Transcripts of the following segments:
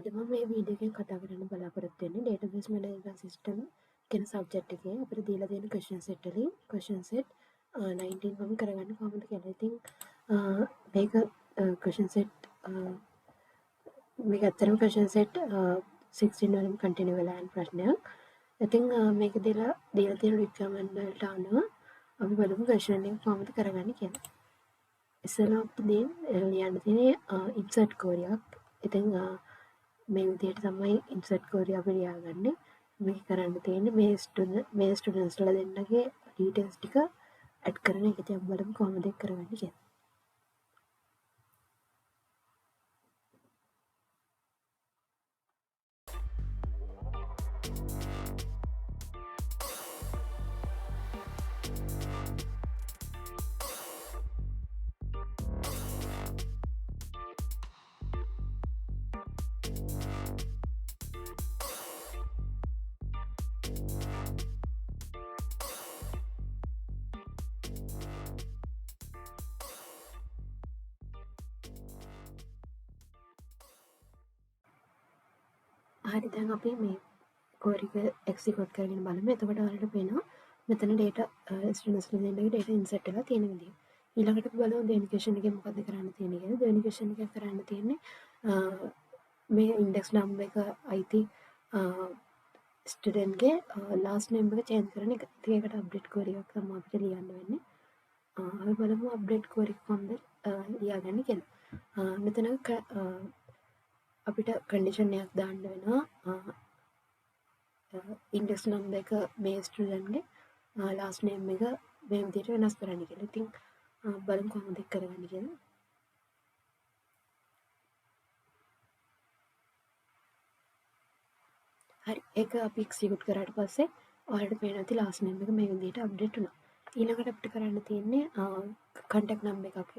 අද මම මේ වීඩියෝ එකෙන් කතා කරන්න බලාපොරොත්තු වෙන්නේ database management system කියන සබ්ජෙක්ට් එකේ අපිට දීලා තියෙන question set වලින් question set 19 මම කරගන්න කොහොමද කියලා. ඉතින් මේක question set මේක ඇත්තටම question set 16 වලින් continue වෙලා යන ප්‍රශ්නයක්. ඉතින් මේක දීලා තියෙන requirement වලට අනුව අපි බලමු question එක කොහොමද කරගන්නේ කියලා. ඉස්සෙල්ලා අපිට ලියන්න තියෙන්නේ insert query එකක්. ඉතින් මේ විදිහට තමයි ඉන්සර්ට් query අපි ලියාගන්නේ. මේක කරන්න තියෙන්නේ මේ ස්ටුඩන්ට්ස්ලා දෙන්නගේ ඩීටේල්ස් ටික ඇඩ් කරන එක. ඉතින් අපි බලමු කොහොමද ඒක කරගන්නේ කියලා. හරි දැන් අපි මේ query එක execute කරගෙන බලමු. එතකොට ඔයාලට පේනවා මෙතන data ස්ටුඩන්ට්ස්ලා දෙන්නගේ data insert වෙලා තියෙන විදිහ. ඊළඟට අපි බලමු දෙවෙනි question එකේ මොකද්ද කරන්න තියෙන්නේ කියලා. දෙවෙනි question එකේ කරන්න තියෙන්නේ මේ index number එක අයිති ස්ටුඩන්ට්ගේ last name එක change කරන එක. ඉතින් ඒකට update query එකක් තමයි අපිට ලියන්න වෙන්නේ. අපි බලමු update query කොහොමද ලියාගන්නේ කියලා. මෙතන අපිට කන්ඩිෂන් එකක් දාන්න වෙනවා ඉන්ඩෙක්ස් නම්බර් එක මේ ස්ටුඩන්ට්ගේ ලාස්ට් නේම් එක මේ විදිහට වෙනස් කරන්න කියලා. ඉතින් බලමු කොහොමද ඒක කරගන්නේ කියලා. හරි ඒක අපි එක්සිකියුට් කරාට පස්සේ ඔයාලට පේනවා ඇති ලාස්ට් නේම් එක මේ විදිහට අප්ඩේට් වුණා. ඊළඟට අපිට කරන්න තියෙන්නේ කන්ටැක්ට් නම්බර් එකක්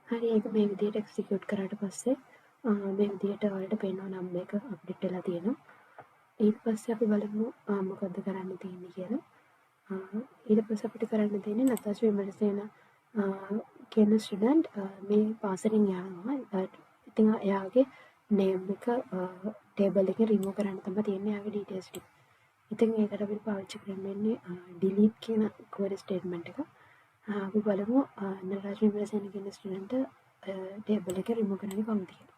හරි ඒක මේ විදිහට එක්සිකියුට් කරාට පස්සේ මේ විදිහට ඔයාලට පේනවා නම්බර් එක අප්ඩේට් වෙලා තියෙනවා. ඊට පස්සේ අපි බලමු මොකද්ද කරන්න තියෙන්නේ කියලා. ඊට පස්සේ අපිට කරන්න තියෙන්නේ නතාෂා විමලසේන කියන ස්ටුඩන්ට් මේ පාසලෙන් යනවා. ඉතින් එයාගේ නේම් එක ටේබල් එකෙන් රිමූව් කරන්න තමයි තියෙන්නේ එයාගේ ඩීටේල්ස් ටික. ඉතින් ඒකට අපිට පාවිච්චි කරන්න වෙන්නේ delete කියන query statement එක. අපි බලමු නටාෂා විමලසේන කියන ස්ටුඩන්ට් ටේබල් එක රිමූව් කරන්නේ කොහොමද කියලා.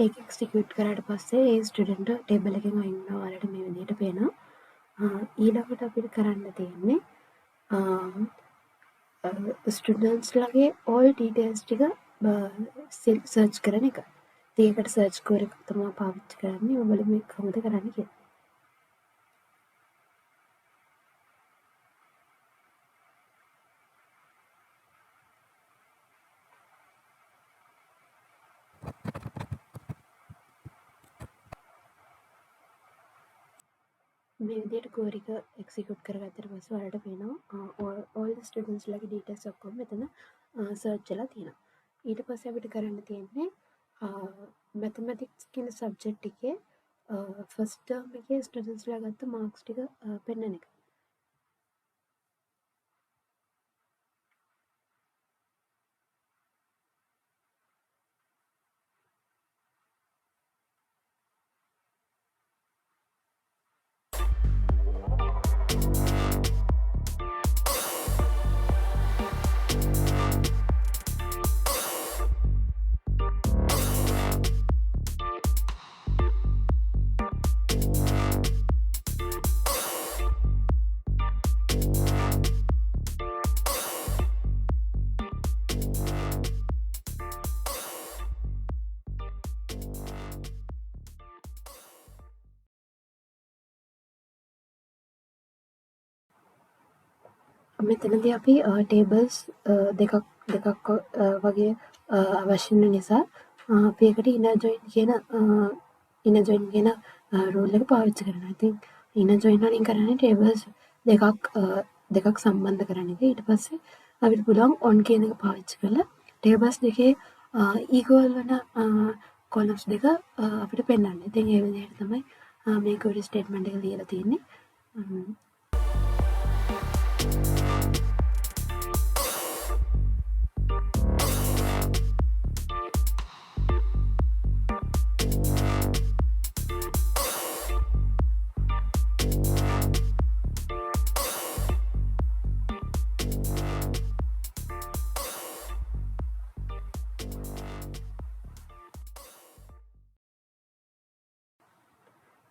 ඒක එක්සිකියුට් කරාට පස්සේ ඒ ස්ටුඩන්ට් ටේබල් එකෙන් අයින් වෙනවා. ඔයාලට මේ විදිහට පේනවා. ඊළඟට අපිට කරන්න තියෙන්නේ ස්ටුඩන්ට්ස්ලාගේ all details ටික සර්ච් කරන එක. ඉතින් ඒකට සර්ච් query එකක් තමයි පාවිච්චි කරන්නේ. ඔයගොල්ලෝ මේක කොහොමද කරන්නේ කියලා. මේ විදිහට query එක එක්සිකියුට් කරගත්තට පස්සේ ඔයාලට පේනවා all the students ලාගේ details ඔක්කොම මෙතන සර්ච් වෙලා තියෙනවා. ඊට පස්සේ අපිට කරන්න තියෙන්නේ mathematics කියන subject එකේ first term එකේ students ලා ගත්ත marks ටික පෙන්නන එක. මෙතනදී අපි ටේබල්ස් දෙකක් වගේ අවශ්‍ය වෙන නිසා අපි ඒකට ඉනර් ජොයින් කියන රූල් එක පාවිච්චි කරනවා. ඉතින් ඉනර් ජොයින් වලින් කරන්නේ ටේබල්ස් දෙකක් සම්බන්ධ කරන එක. ඊට පස්සේ අපිට පුළුවන් ඔන් කියන එක පාවිච්චි කරලා ටේබල්ස් දෙකේ ඊක්වල් වෙන කොලම්ස් දෙක අපිට පෙන්වන්න. ඉතින් ඒ විදිහට තමයි මේ query statement එක ලියලා තියෙන්නේ.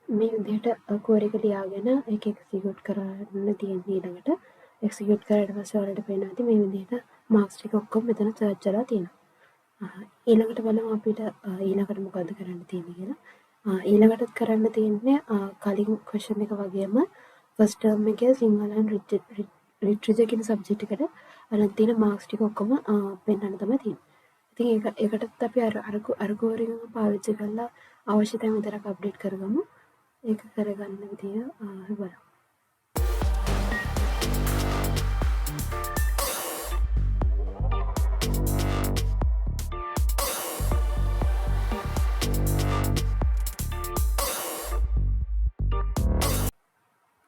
මේ විදිහට කෝඩ් එක ලියාගෙන ඒක එක්සිකියුට් කරන්න තියෙන්නේ ඊළඟට එක්සිකියුට් කරාට පස්සේ ඔයාලට පේනවා ඇති මේ විදිහට මාක්ස් ටික ඔක්කොම මෙතන සර්ච් වෙලා තියෙනවා. ඊළඟට බලමු අපිට ඊළඟට මොකද්ද කරන්න තියෙන්නේ කියලා. ඊළඟට කරන්න තියෙන්නේ කලින් ක්වෙස්චන් එක වගේම ෆස්ට් ටර්ම් එකේ සිංහල and ලිටරේචර් කියන සබ්ජෙක්ට් එකට අරන් තියෙන මාක්ස් ටික ඔක්කොම පෙන්වන්න තමයි තියෙන්නේ. ඉතින් ඒකටත් අපි අර කෝඩ් එකම පාවිච්චි කරලා අවශ්‍ය තැන් විතරක් අප්ඩේට් කරගමු. ඒක කරගන්න විදිය බලමු.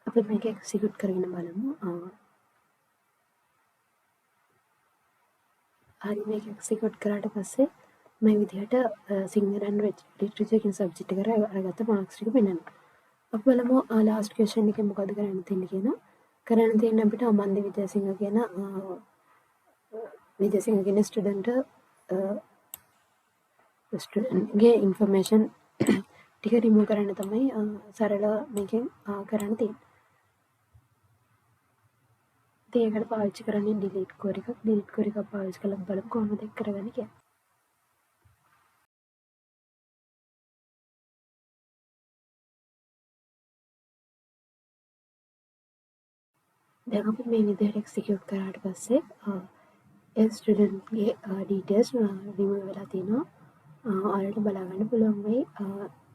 අපි මේක එක්සිකියුට් කරගෙන බලමු. හරි මේක එක්සිකියුට් කරාට පස්සේ මේ විදිහට සිංහල and ලිටරේචර් කියන සබ්ජෙක්ට් එකට අරගත්ත මාක්ස් ටික පෙන්වනවා. අපි බලමු ලාස්ට් ක්වෙස්චන් එකේ මොකද කරන්න තියෙන්නේ කියලා. කරන්න තියෙන්නේ අපිට අමන්දි විජේසිංහ කියන ස්ටුඩන්ට්ගේ ඉන්ෆර්මේෂන් ටික රිමූව් කරන්න තමයි සරල මේකෙන් කරන්න තියෙන්නේ. ඉතින් ඒකට පාවිච්චි කරන්නේ ඩිලීට් කෝඩ් එකක්. ඩිලීට් කෝඩ් එකක් පාවිච්චි කරලා බලමු කොහොමද ඒක කරගන්නේ කියලා. දැන් අපි මේ විදිහට එක්සිකියුට් කරාට පස්සේ ඒ ස්ටුඩන්ට්ගේ ඩීටේල්ස් රිමූව් වෙලා තියෙනවා. ඔයාලට බලා ගන්න පුළුවන් වෙයි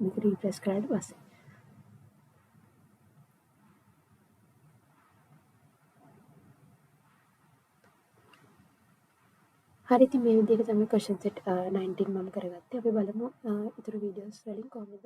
මේක රීෆ්‍රෙෂ් කරාට පස්සේ. හරි ඉතින් මේ විදිහට තමයි question set 19 මම කරගත්තේ. අපි බලමු ඊටු වීඩියෝස් වලින් කොහොමද